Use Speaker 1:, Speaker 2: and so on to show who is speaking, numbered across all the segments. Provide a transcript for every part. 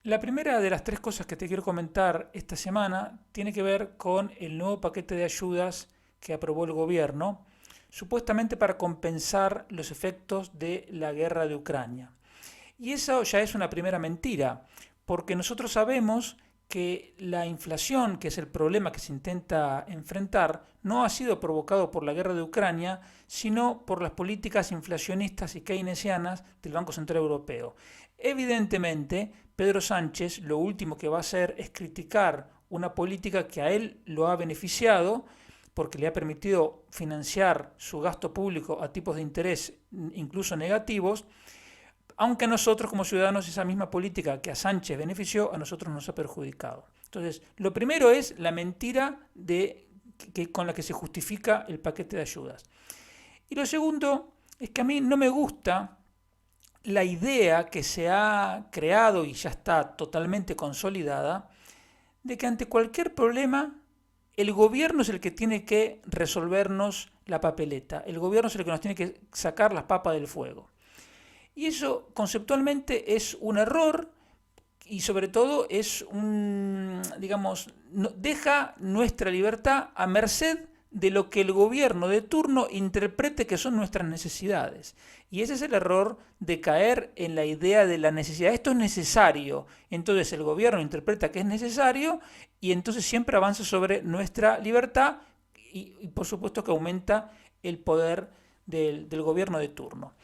Speaker 1: La primera de las tres cosas que te quiero comentar esta semana tiene que ver con el nuevo paquete de ayudas que aprobó el gobierno, supuestamente para compensar los efectos de la guerra de Ucrania. Y eso ya es una primera mentira, porque nosotros sabemos que la inflación, que es el problema que se intenta enfrentar, no ha sido provocado por la guerra de Ucrania, sino por las políticas inflacionistas y keynesianas del Banco Central Europeo. Evidentemente, Pedro Sánchez lo último que va a hacer es criticar una política que a él lo ha beneficiado porque le ha permitido financiar su gasto público a tipos de interés incluso negativos, aunque a nosotros como ciudadanos esa misma política que a Sánchez benefició, a nosotros nos ha perjudicado. Entonces, lo primero es la mentira con la que se justifica el paquete de ayudas. Y lo segundo es que a mí no me gusta la idea que se ha creado y ya está totalmente consolidada de que ante cualquier problema el gobierno es el que tiene que resolvernos la papeleta, el gobierno es el que nos tiene que sacar las papas del fuego. Y eso conceptualmente es un error y sobre todo es digamos, deja nuestra libertad a merced de lo que el gobierno de turno interprete que son nuestras necesidades. Y ese es el error de caer en la idea de la necesidad. Esto es necesario. Entonces el gobierno interpreta que es necesario y entonces siempre avanza sobre nuestra libertad y por supuesto que aumenta el poder del gobierno de turno.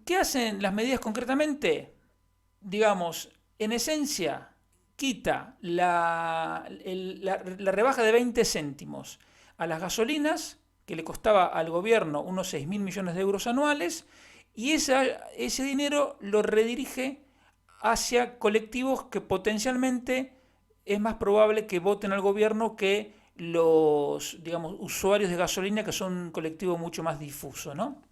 Speaker 1: ¿Qué hacen las medidas concretamente? Digamos, en esencia, quita la rebaja de 20 céntimos a las gasolinas, que le costaba al gobierno unos 6.000 millones de euros anuales, y ese dinero lo redirige hacia colectivos que potencialmente es más probable que voten al gobierno que los, digamos, usuarios de gasolina, que son un colectivo mucho más difuso, ¿no?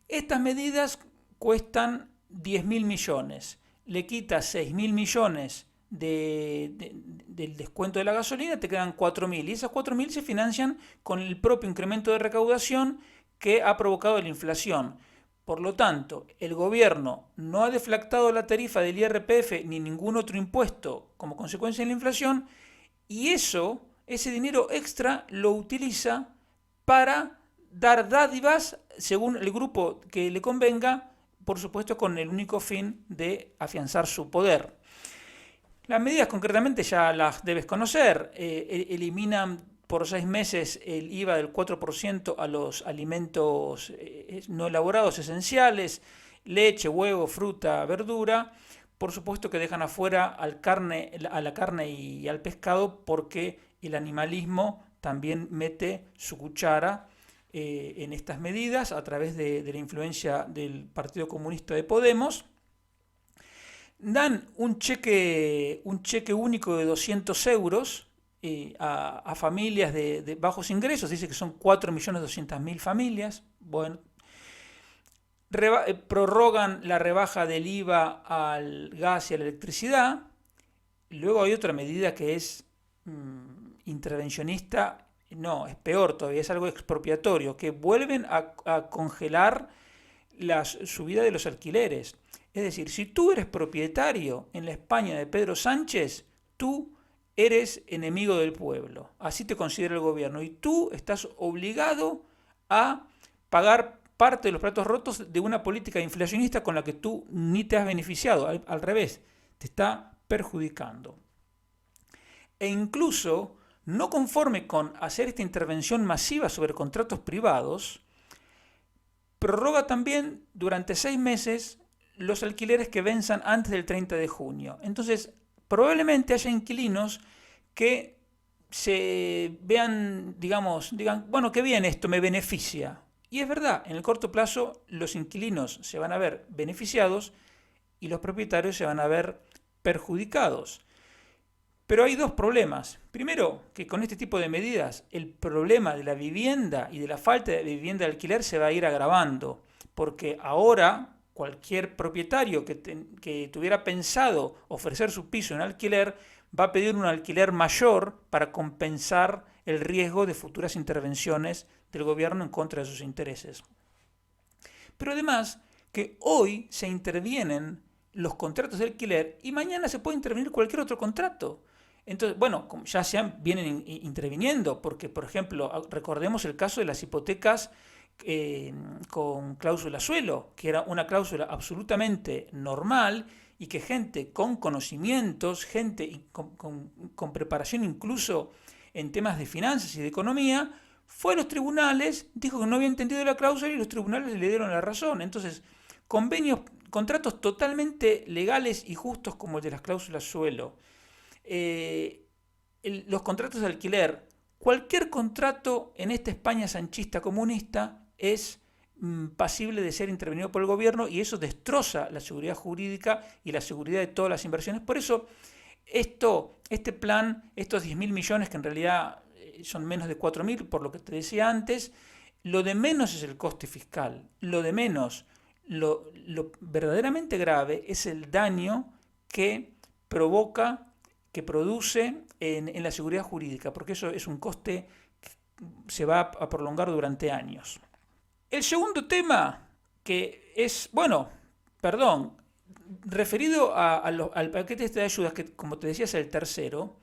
Speaker 1: Estas medidas cuestan 10.000 millones, le quitas 6.000 millones del descuento de la gasolina, te quedan 4.000 y esas 4.000 se financian con el propio incremento de recaudación que ha provocado la inflación. Por lo tanto, el gobierno no ha deflactado la tarifa del IRPF ni ningún otro impuesto como consecuencia de la inflación y ese dinero extra lo utiliza para dar dádivas según el grupo que le convenga, por supuesto con el único fin de afianzar su poder. Las medidas concretamente ya las debes conocer. Eliminan por 6 meses el IVA del 4% a los alimentos no elaborados esenciales, leche, huevo, fruta, verdura. Por supuesto que dejan afuera a la carne y al pescado porque el animalismo también mete su cuchara en estas medidas a través de la influencia del Partido Comunista de Podemos. Dan un cheque único de 200 euros a familias de bajos ingresos, dice que son 4.200.000 familias. Bueno, prorrogan la rebaja del IVA al gas y a la electricidad. Luego hay otra medida que es intervencionista, no, es peor todavía, es algo expropiatorio, que vuelven a congelar la subida de los alquileres. Es decir, si tú eres propietario en la España de Pedro Sánchez, tú eres enemigo del pueblo. Así te considera el gobierno. Y tú estás obligado a pagar parte de los platos rotos de una política inflacionista con la que tú ni te has beneficiado. Al revés, te está perjudicando. E incluso, no conforme con hacer esta intervención masiva sobre contratos privados, prorroga también durante 6 meses los alquileres que venzan antes del 30 de junio. Entonces, probablemente haya inquilinos que se vean, digamos, digan, bueno, qué bien, esto me beneficia. Y es verdad, en el corto plazo los inquilinos se van a ver beneficiados y los propietarios se van a ver perjudicados. Pero hay dos problemas. Primero, que con este tipo de medidas el problema de la vivienda y de la falta de vivienda de alquiler se va a ir agravando, porque ahora cualquier propietario que tuviera pensado ofrecer su piso en alquiler va a pedir un alquiler mayor para compensar el riesgo de futuras intervenciones del gobierno en contra de sus intereses. Pero además que hoy se intervienen los contratos de alquiler y mañana se puede intervenir cualquier otro contrato. Entonces, bueno, ya vienen interviniendo, porque, por ejemplo, recordemos el caso de las hipotecas con cláusula suelo, que era una cláusula absolutamente normal y que gente con conocimientos, gente con preparación incluso en temas de finanzas y de economía, fue a los tribunales, dijo que no había entendido la cláusula y los tribunales le dieron la razón. Entonces, contratos totalmente legales y justos como el de las cláusulas suelo, los contratos de alquiler, cualquier contrato en esta España sanchista comunista es pasible de ser intervenido por el gobierno y eso destroza la seguridad jurídica y la seguridad de todas las inversiones. Por eso este plan, estos 10.000 millones que en realidad son menos de 4.000 por lo que te decía antes, lo de menos es el coste fiscal, lo de menos, lo verdaderamente grave es el daño que provoca, que produce en la seguridad jurídica, porque eso es un coste que se va a prolongar durante años. El segundo tema, que es, referido al paquete de ayudas, que como te decía es el tercero,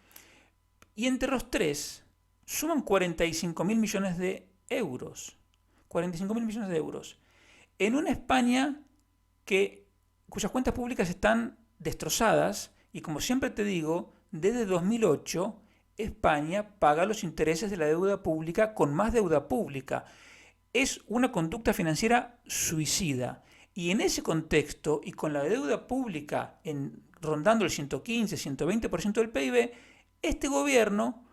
Speaker 1: y entre los tres suman 45.000 millones de euros. 45.000 millones de euros. En una España cuyas cuentas públicas están destrozadas, y como siempre te digo, desde 2008 España paga los intereses de la deuda pública con más deuda pública. Es una conducta financiera suicida. Y en ese contexto, y con la deuda pública rondando el 115, 120% del PIB, este gobierno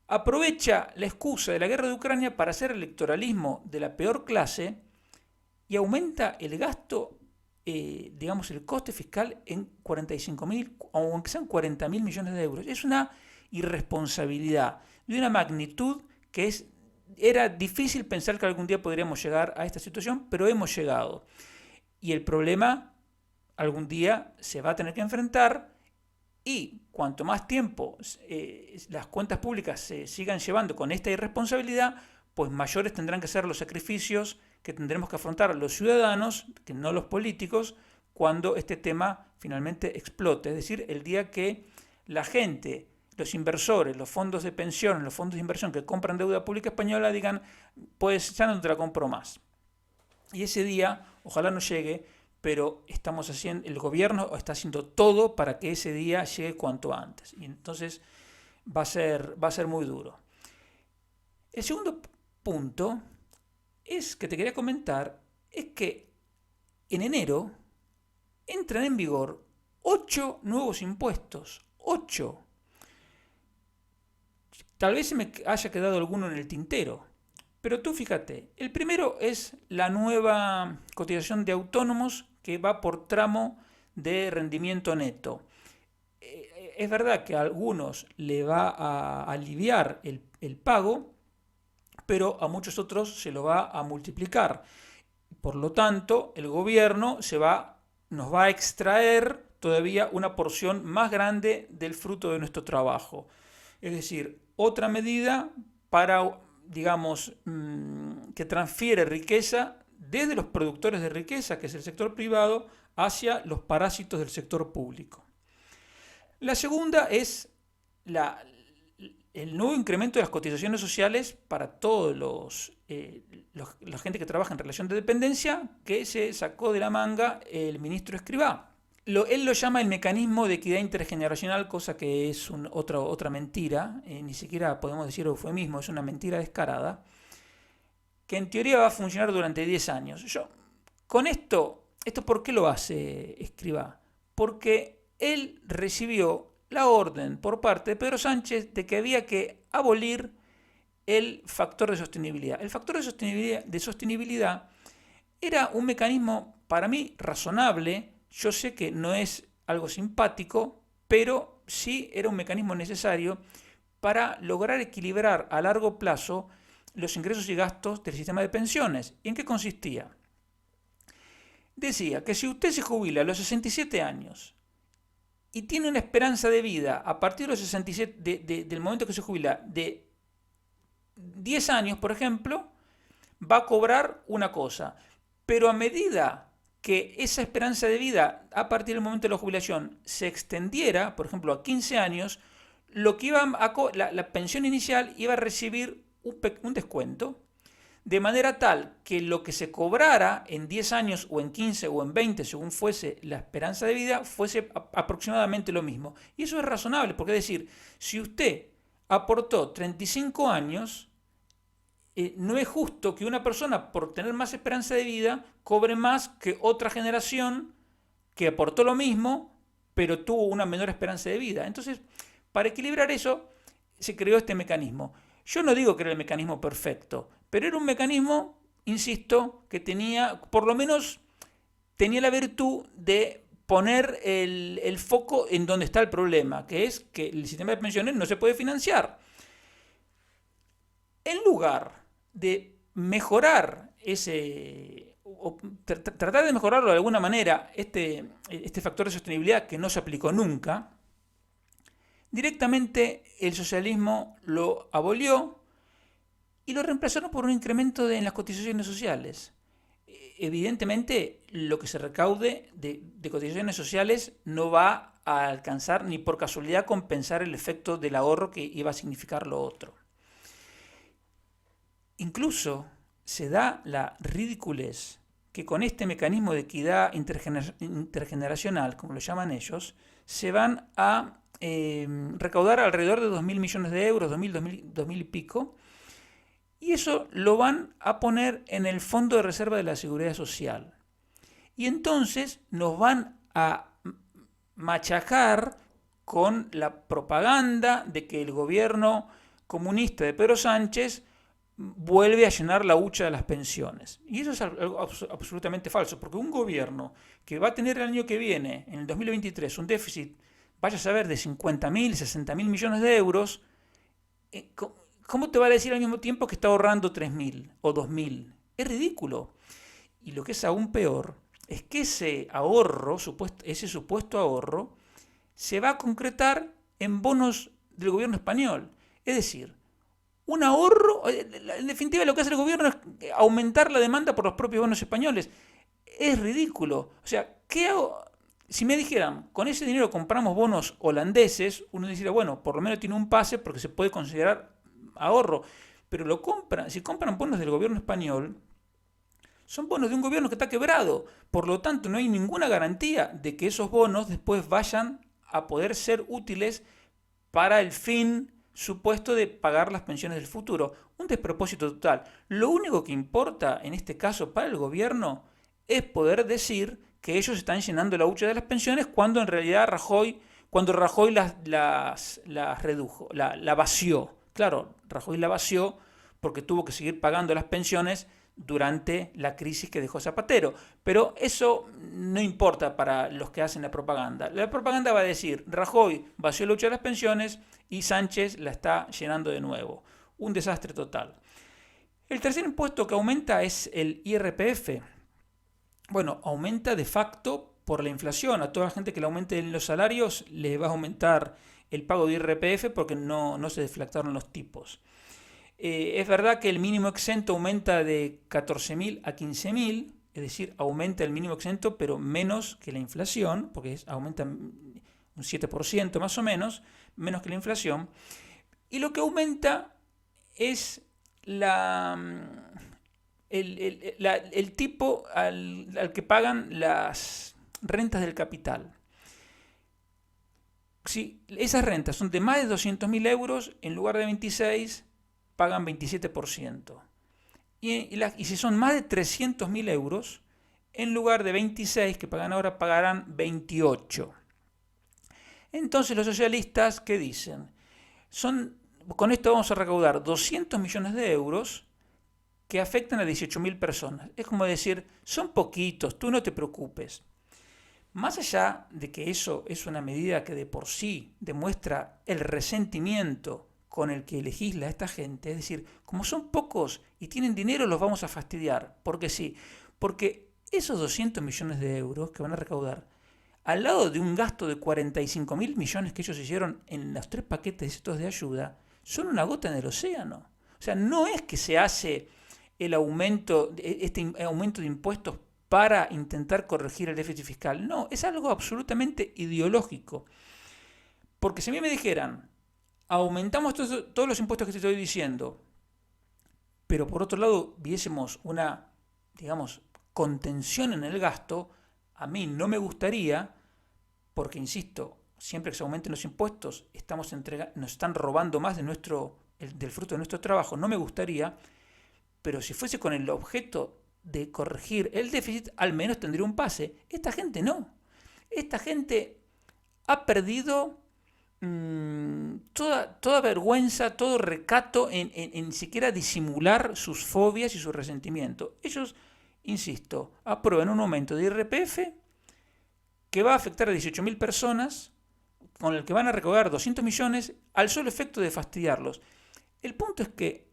Speaker 1: aprovecha la excusa de la guerra de Ucrania para hacer electoralismo de la peor clase y aumenta el gasto, el coste fiscal en 45.000, aunque sean 40.000 millones de euros. Es una irresponsabilidad de una magnitud que era difícil pensar que algún día podríamos llegar a esta situación, pero hemos llegado. Y el problema algún día se va a tener que enfrentar, y cuanto más tiempo las cuentas públicas se sigan llevando con esta irresponsabilidad, pues mayores tendrán que ser los sacrificios que tendremos que afrontar los ciudadanos, que no los políticos, cuando este tema finalmente explote. Es decir, el día que la gente, los inversores, los fondos de pensiones, los fondos de inversión que compran deuda pública española digan, pues ya no te la compro más. Y ese día, ojalá no llegue, pero el gobierno está haciendo todo para que ese día llegue cuanto antes. Y entonces va a ser muy duro. El segundo punto que te quería comentar es que en enero entran en vigor 8 nuevos impuestos. 8. Tal vez se me haya quedado alguno en el tintero, pero tú fíjate, el primero es la nueva cotización de autónomos que va por tramo de rendimiento neto. Es verdad que a algunos le va a aliviar el pago, pero a muchos otros se lo va a multiplicar. Por lo tanto, el gobierno nos va a extraer todavía una porción más grande del fruto de nuestro trabajo. Es decir, otra medida para, que transfiere riqueza desde los productores de riqueza, que es el sector privado, hacia los parásitos del sector público. La segunda es el nuevo incremento de las cotizaciones sociales para todos la gente que trabaja en relación de dependencia, que se sacó de la manga el ministro Escrivá. Él lo llama el mecanismo de equidad intergeneracional, cosa que es otra mentira, ni siquiera podemos decir eufemismo, es una mentira descarada, que en teoría va a funcionar durante 10 años. Con ¿esto por qué lo hace Escrivá? Porque él recibió la orden por parte de Pedro Sánchez de que había que abolir el factor de sostenibilidad. El factor de sostenibilidad era un mecanismo para mí razonable. Yo sé que no es algo simpático, pero sí era un mecanismo necesario para lograr equilibrar a largo plazo los ingresos y gastos del sistema de pensiones. ¿Y en qué consistía? Decía que si usted se jubila a los 67 años y tiene una esperanza de vida a partir de los 67, del momento que se jubila, de 10 años, por ejemplo, va a cobrar una cosa. Pero a medida que esa esperanza de vida a partir del momento de la jubilación se extendiera, por ejemplo, a 15 años, lo que la pensión inicial iba a recibir un descuento, de manera tal que lo que se cobrara en 10 años o en 15 o en 20, según fuese la esperanza de vida, fuese aproximadamente lo mismo. Y eso es razonable, porque es decir, si usted aportó 35 años, no es justo que una persona, por tener más esperanza de vida, cobre más que otra generación que aportó lo mismo, pero tuvo una menor esperanza de vida. Entonces, para equilibrar eso, se creó este mecanismo. Yo no digo que era el mecanismo perfecto, pero era un mecanismo, insisto, que tenía, por lo menos, tenía la virtud de poner el foco en donde está el problema, que es que el sistema de pensiones no se puede financiar. En lugar de mejorar o tratar de mejorarlo de alguna manera, este factor de sostenibilidad que no se aplicó nunca, directamente el socialismo lo abolió y lo reemplazaron por un incremento en las cotizaciones sociales. Evidentemente, lo que se recaude de cotizaciones sociales no va a alcanzar ni por casualidad compensar el efecto del ahorro que iba a significar lo otro. Incluso se da la ridiculez que con este mecanismo de equidad intergeneracional, como lo llaman ellos, se van a recaudar alrededor de 2.000 millones de euros, 2.000 y pico, y eso lo van a poner en el Fondo de Reserva de la Seguridad Social. Y entonces nos van a machacar con la propaganda de que el gobierno comunista de Pedro Sánchez vuelve a llenar la hucha de las pensiones. Y eso es algo absolutamente falso, porque un gobierno que va a tener el año que viene, en el 2023, un déficit, vaya a saber, de 50.000, 60.000 millones de euros, ¿cómo te va a decir al mismo tiempo que está ahorrando 3.000 o 2.000? Es ridículo. Y lo que es aún peor es que ese ahorro, ese supuesto ahorro, se va a concretar en bonos del gobierno español. Es decir, un ahorro, en definitiva lo que hace el gobierno es aumentar la demanda por los propios bonos españoles. Es ridículo. O sea, ¿qué hago? Si me dijeran, con ese dinero compramos bonos holandeses, uno diría, bueno, por lo menos tiene un pase porque se puede considerar ahorro. Pero si compran bonos del gobierno español, son bonos de un gobierno que está quebrado. Por lo tanto, no hay ninguna garantía de que esos bonos después vayan a poder ser útiles para el fin supuesto de pagar las pensiones del futuro. Un despropósito total. Lo único que importa en este caso para el gobierno es poder decir que ellos están llenando la hucha de las pensiones cuando en realidad Rajoy las redujo, la vació. Claro, Rajoy la vació porque tuvo que seguir pagando las pensiones durante la crisis que dejó Zapatero. Pero eso no importa para los que hacen la propaganda. La propaganda va a decir, Rajoy vació la hucha de las pensiones y Sánchez la está llenando de nuevo. Un desastre total. El tercer impuesto que aumenta es el IRPF. Bueno, aumenta de facto por la inflación. A toda la gente que le aumenten los salarios le va a aumentar el pago de IRPF porque no se deflactaron los tipos. Es verdad que el mínimo exento aumenta de 14.000 a 15.000, es decir, aumenta el mínimo exento, pero menos que la inflación, porque aumenta un 7% más o menos que la inflación. Y lo que aumenta es el tipo al que pagan las rentas del capital. Si esas rentas son de más de 200.000 euros, en lugar de 26, pagan 27%. Y si son más de 300.000 euros, en lugar de 26 que pagan ahora, pagarán 28. Entonces los socialistas, ¿qué dicen? Con esto vamos a recaudar 200 millones de euros que afectan a 18.000 personas. Es como decir, son poquitos, tú no te preocupes. Más allá de que eso es una medida que de por sí demuestra el resentimiento con el que legisla esta gente, es decir, como son pocos y tienen dinero, los vamos a fastidiar. Porque sí, porque esos 200 millones de euros que van a recaudar, al lado de un gasto de 45.000 millones que ellos hicieron en los 3 paquetes estos de ayuda, son una gota en el océano. O sea, no es que se hace este aumento de impuestos para intentar corregir el déficit fiscal. No, es algo absolutamente ideológico. Porque si a mí me dijeran, aumentamos todos los impuestos que te estoy diciendo, pero por otro lado viésemos una, digamos, contención en el gasto, a mí no me gustaría, porque insisto, siempre que se aumenten los impuestos, nos están robando más del fruto de nuestro trabajo, no me gustaría, pero si fuese con el objeto de corregir el déficit, al menos tendría un pase. Esta gente no. Esta gente ha perdido toda vergüenza, todo recato en siquiera disimular sus fobias y su resentimiento. Ellos, insisto, aprueban un aumento de IRPF que va a afectar a 18.000 personas, con el que van a recaudar 200 millones al solo efecto de fastidiarlos. El punto es que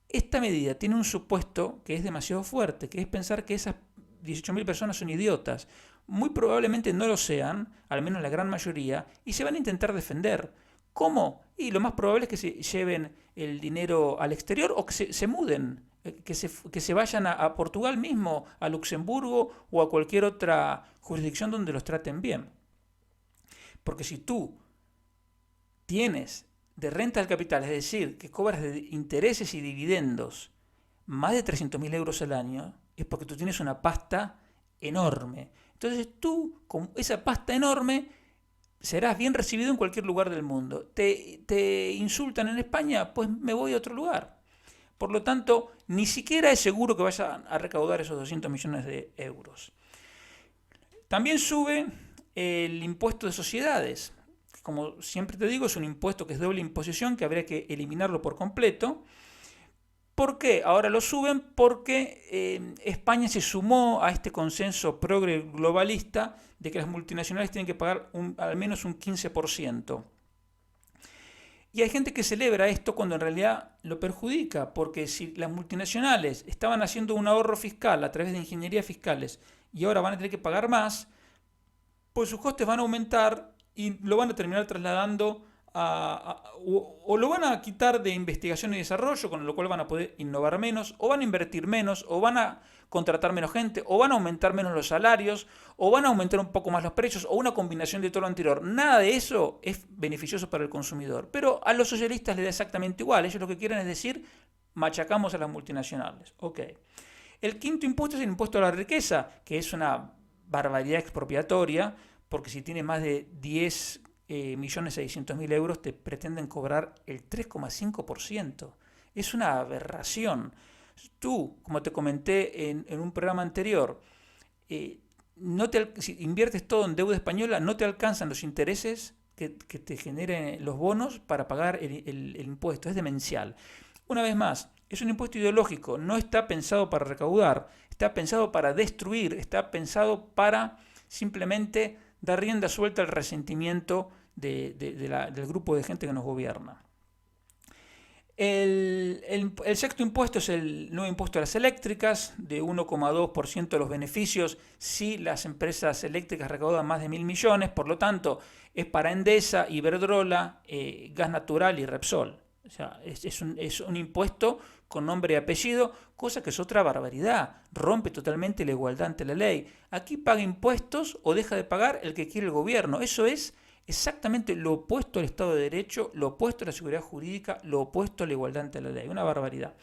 Speaker 1: esta medida tiene un supuesto que es demasiado fuerte, que es pensar que esas 18.000 personas son idiotas. Muy probablemente no lo sean, al menos la gran mayoría, y se van a intentar defender. ¿Cómo? Y lo más probable es que se lleven el dinero al exterior o que se muden, que se vayan a Portugal mismo, a Luxemburgo o a cualquier otra jurisdicción donde los traten bien. Porque si tú tienes de renta del capital, es decir, que cobras de intereses y dividendos más de 300.000 euros al año, es porque tú tienes una pasta enorme. Entonces tú, con esa pasta enorme, serás bien recibido en cualquier lugar del mundo. ¿Te insultan en España? Pues me voy a otro lugar. Por lo tanto, ni siquiera es seguro que vayan a recaudar esos 200 millones de euros. También sube el impuesto de sociedades. Como siempre te digo, es un impuesto que es doble imposición, que habría que eliminarlo por completo. ¿Por qué? Ahora lo suben porque España se sumó a este consenso progre globalista de que las multinacionales tienen que pagar al menos un 15%. Y hay gente que celebra esto cuando en realidad lo perjudica, porque si las multinacionales estaban haciendo un ahorro fiscal a través de ingenierías fiscales y ahora van a tener que pagar más, pues sus costes van a aumentar y lo van a terminar trasladando o lo van a quitar de investigación y desarrollo, con lo cual van a poder innovar menos, o van a invertir menos, o van a contratar menos gente, o van a aumentar menos los salarios, o van a aumentar un poco más los precios, o una combinación de todo lo anterior. Nada de eso es beneficioso para el consumidor. Pero a los socialistas les da exactamente igual. Ellos lo que quieren es decir, machacamos a las multinacionales. Ok. El quinto impuesto es el impuesto a la riqueza, que es una barbaridad expropiatoria, porque si tienes más de 10.600.000 euros te pretenden cobrar el 3,5%. Es una aberración. Tú, como te comenté en un programa anterior, si inviertes todo en deuda española, no te alcanzan los intereses que te generen los bonos para pagar el impuesto. Es demencial. Una vez más, es un impuesto ideológico. No está pensado para recaudar, está pensado para destruir, está pensado para simplemente dar rienda suelta al resentimiento del grupo de gente que nos gobierna. El sexto impuesto es el nuevo impuesto a las eléctricas, de 1,2% de los beneficios si las empresas eléctricas recaudan más de 1.000 millones, por lo tanto es para Endesa, Iberdrola, Gas Natural y Repsol. O sea, es un impuesto con nombre y apellido, cosa que es otra barbaridad, rompe totalmente la igualdad ante la ley. Aquí paga impuestos o deja de pagar el que quiere el gobierno. Eso es exactamente lo opuesto al Estado de Derecho, lo opuesto a la seguridad jurídica, lo opuesto a la igualdad ante la ley. Una barbaridad.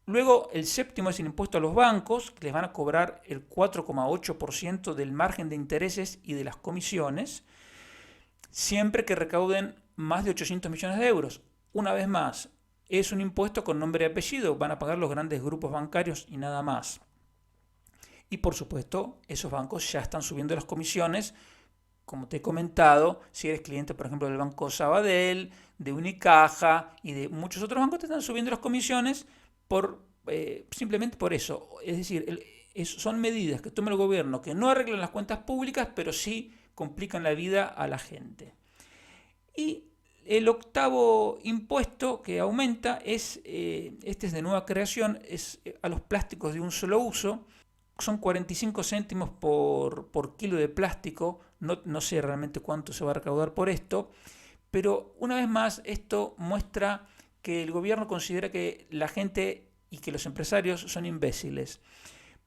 Speaker 1: Luego, el séptimo es el impuesto a los bancos, que les van a cobrar el 4,8% del margen de intereses y de las comisiones, siempre que recauden más de 800 millones de euros. Una vez más, es un impuesto con nombre y apellido, van a pagar los grandes grupos bancarios y nada más. Y por supuesto, esos bancos ya están subiendo las comisiones, como te he comentado, si eres cliente, por ejemplo, del Banco Sabadell, de Unicaja y de muchos otros bancos, te están subiendo las comisiones simplemente por eso. Es decir, son medidas que toma el gobierno que no arreglan las cuentas públicas, pero sí complican la vida a la gente. Y el octavo impuesto que aumenta este es de nueva creación, es a los plásticos de un solo uso. Son 45 céntimos por kilo de plástico. No sé realmente cuánto se va a recaudar por esto, pero una vez más esto muestra que el gobierno considera que la gente y que los empresarios son imbéciles,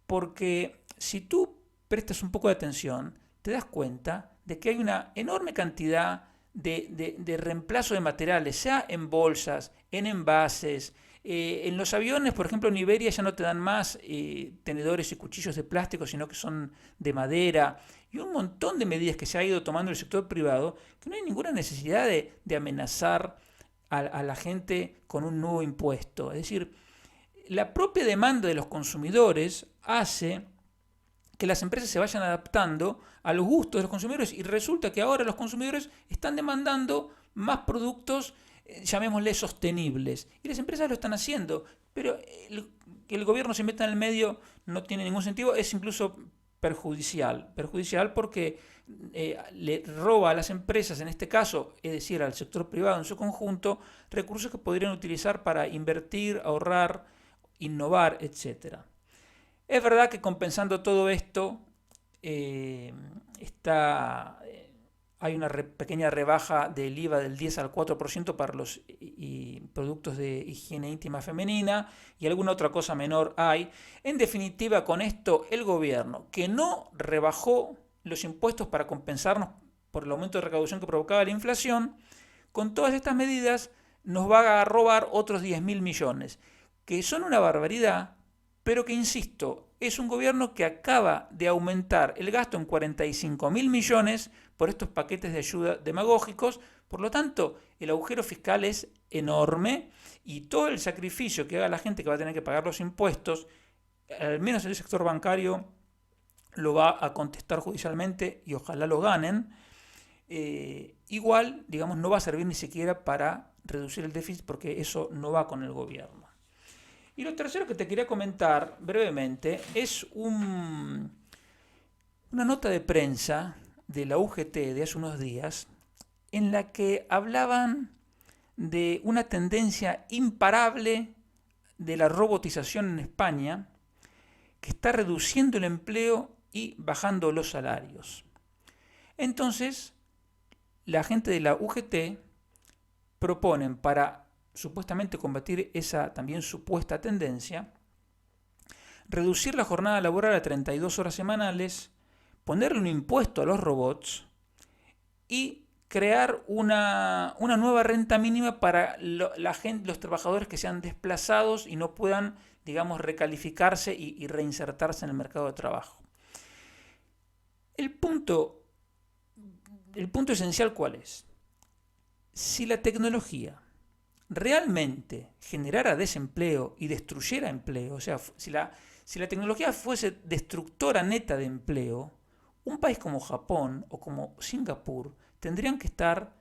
Speaker 1: porque si tú prestas un poco de atención, te das cuenta de que hay una enorme cantidad de reemplazo de materiales, sea en bolsas, en envases, en los aviones, por ejemplo, en Iberia ya no te dan más tenedores y cuchillos de plástico, sino que son de madera, y un montón de medidas que se ha ido tomando el sector privado, que no hay ninguna necesidad de amenazar a la gente con un nuevo impuesto. Es decir, la propia demanda de los consumidores hace que las empresas se vayan adaptando a los gustos de los consumidores y resulta que ahora los consumidores están demandando más productos, llamémosle sostenibles, y las empresas lo están haciendo, pero que el gobierno se meta en el medio no tiene ningún sentido, es incluso perjudicial porque le roba a las empresas, en este caso, es decir, al sector privado en su conjunto, recursos que podrían utilizar para invertir, ahorrar, innovar, etcétera. Es verdad que compensando todo esto, hay una pequeña rebaja del IVA del 10 al 4% para los productos de higiene íntima femenina y alguna otra cosa menor hay. En definitiva, con esto el gobierno, que no rebajó los impuestos para compensarnos por el aumento de recaudación que provocaba la inflación, con todas estas medidas nos va a robar otros 10.000 millones, que son una barbaridad, pero que, insisto, es un gobierno que acaba de aumentar el gasto en 45.000 millones por estos paquetes de ayuda demagógicos. Por lo tanto, el agujero fiscal es enorme y todo el sacrificio que haga la gente que va a tener que pagar los impuestos, al menos el sector bancario, lo va a contestar judicialmente y ojalá lo ganen. Igual, digamos, no va a servir ni siquiera para reducir el déficit porque eso no va con el gobierno. Y lo tercero que te quería comentar brevemente es una nota de prensa de la UGT de hace unos días en la que hablaban de una tendencia imparable de la robotización en España que está reduciendo el empleo y bajando los salarios. Entonces, la gente de la UGT proponen para supuestamente combatir esa también supuesta tendencia, reducir la jornada laboral a 32 horas semanales, ponerle un impuesto a los robots y crear una nueva renta mínima para los trabajadores que sean desplazados y no puedan, digamos, recalificarse y reinsertarse en el mercado de trabajo. El punto esencial, ¿cuál es? Si la tecnología realmente generara desempleo y destruyera empleo, o sea, si la tecnología fuese destructora neta de empleo, un país como Japón o como Singapur tendrían que estar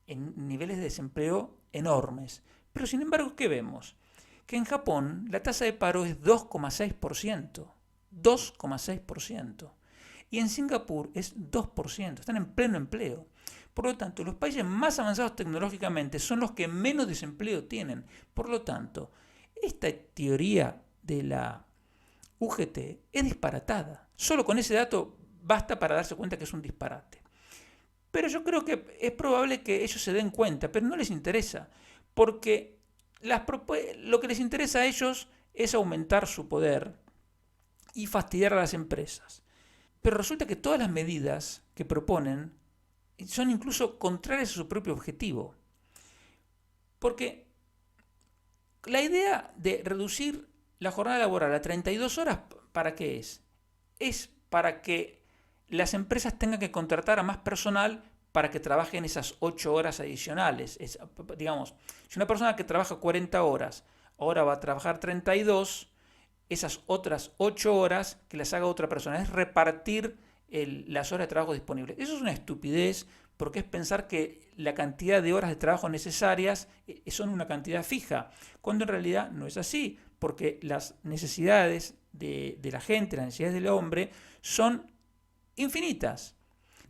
Speaker 1: en niveles de desempleo enormes. Pero sin embargo, ¿qué vemos? Que en Japón la tasa de paro es 2,6%. 2,6%. Y en Singapur es 2%. Están en pleno empleo. Por lo tanto, los países más avanzados tecnológicamente son los que menos desempleo tienen. Por lo tanto, esta teoría de la UGT es disparatada. Solo con ese dato basta para darse cuenta que es un disparate. Pero yo creo que es probable que ellos se den cuenta, pero no les interesa, porque lo que les interesa a ellos es aumentar su poder y fastidiar a las empresas. Pero resulta que todas las medidas que proponen son incluso contrarias a su propio objetivo. Porque la idea de reducir la jornada laboral a 32 horas, ¿para qué es? Es para que las empresas tengan que contratar a más personal para que trabaje en esas 8 horas adicionales. Digamos, si una persona que trabaja 40 horas ahora va a trabajar 32, esas otras 8 horas que las haga otra persona. Es repartir las horas de trabajo disponibles. Eso es una estupidez porque es pensar que la cantidad de horas de trabajo necesarias son una cantidad fija, cuando en realidad no es así, porque las necesidades de la gente, las necesidades del hombre son infinitas,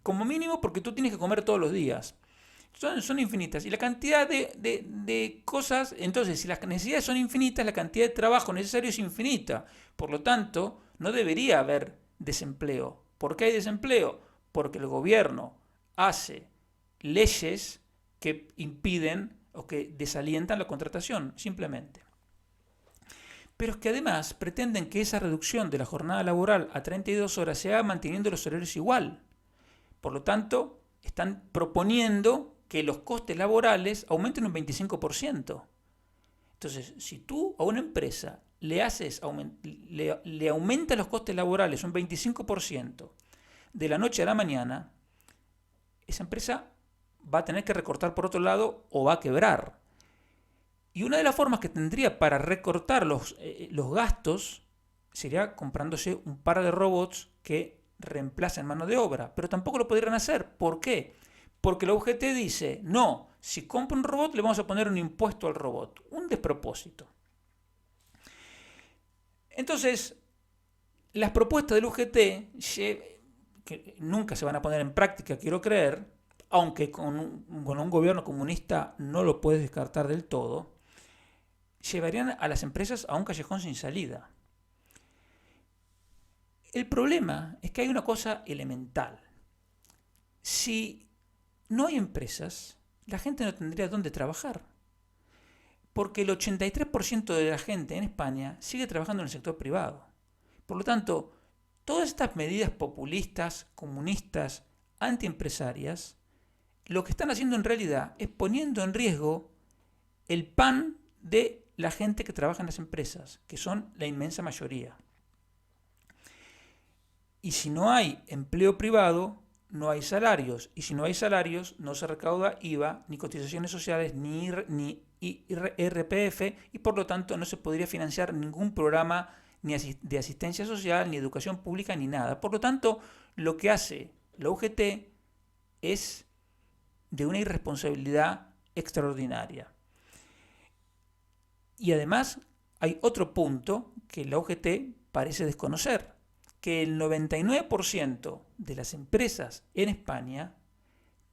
Speaker 1: como mínimo porque tú tienes que comer todos los días. Son infinitas. Y la cantidad de cosas, entonces, si las necesidades son infinitas, la cantidad de trabajo necesario es infinita. Por lo tanto, no debería haber desempleo. ¿Por qué hay desempleo? Porque el gobierno hace leyes que impiden o que desalientan la contratación, simplemente. pero es que además pretenden que esa reducción de la jornada laboral a 32 horas se haga manteniendo los horarios igual. Por lo tanto, están proponiendo que los costes laborales aumenten un 25%. Entonces, si tú a una empresa le aumentas los costes laborales un 25% de la noche a la mañana, esa empresa va a tener que recortar por otro lado o va a quebrar. Y una de las formas que tendría para recortar los gastos sería comprándose un par de robots que reemplacen mano de obra. Pero tampoco lo podrían hacer. ¿Por qué? Porque la UGT dice, no, si compro un robot le vamos a poner un impuesto al robot. Un despropósito. Entonces, las propuestas del UGT, que nunca se van a poner en práctica, quiero creer, aunque con un gobierno comunista no lo puedes descartar del todo, llevarían a las empresas a un callejón sin salida. El problema es que hay una cosa elemental. Si no hay empresas, la gente no tendría dónde trabajar. Porque el 83% de la gente en España sigue trabajando en el sector privado. Por lo tanto, todas estas medidas populistas, comunistas, antiempresarias, lo que están haciendo en realidad es poniendo en riesgo el pan de la gente que trabaja en las empresas, que son la inmensa mayoría. Y si no hay empleo privado, no hay salarios. Y si no hay salarios, no se recauda IVA, ni cotizaciones sociales, ni IRPF, y por lo tanto no se podría financiar ningún programa ni de asistencia social, ni educación pública, ni nada. Por lo tanto, lo que hace la UGT es de una irresponsabilidad extraordinaria. Y además hay otro punto que la UGT parece desconocer, que el 99% de las empresas en España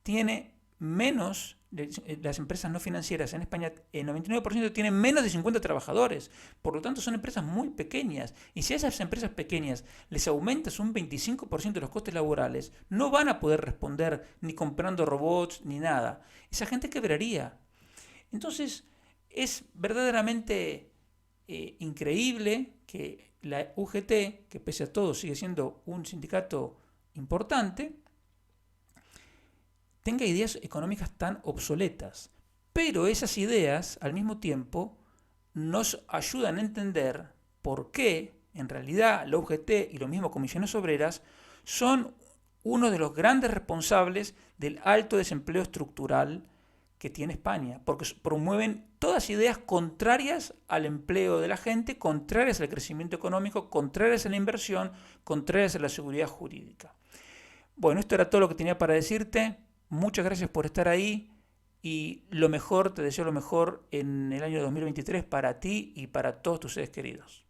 Speaker 1: tiene menos, las empresas no financieras en España, el 99% tienen menos de 50 trabajadores. Por lo tanto, son empresas muy pequeñas. Y si a esas empresas pequeñas les aumentas un 25% de los costes laborales, no van a poder responder ni comprando robots ni nada. Esa gente quebraría. Entonces, es verdaderamente increíble que la UGT, que pese a todo sigue siendo un sindicato importante, tenga ideas económicas tan obsoletas. Pero esas ideas, al mismo tiempo, nos ayudan a entender por qué, en realidad, la UGT y lo mismo Comisiones Obreras son uno de los grandes responsables del alto desempleo estructural que tiene España, porque promueven todas ideas contrarias al empleo de la gente, contrarias al crecimiento económico, contrarias a la inversión, contrarias a la seguridad jurídica. Bueno, esto era todo lo que tenía para decirte. Muchas gracias por estar ahí y lo mejor, te deseo lo mejor en el año 2023 para ti y para todos tus seres queridos.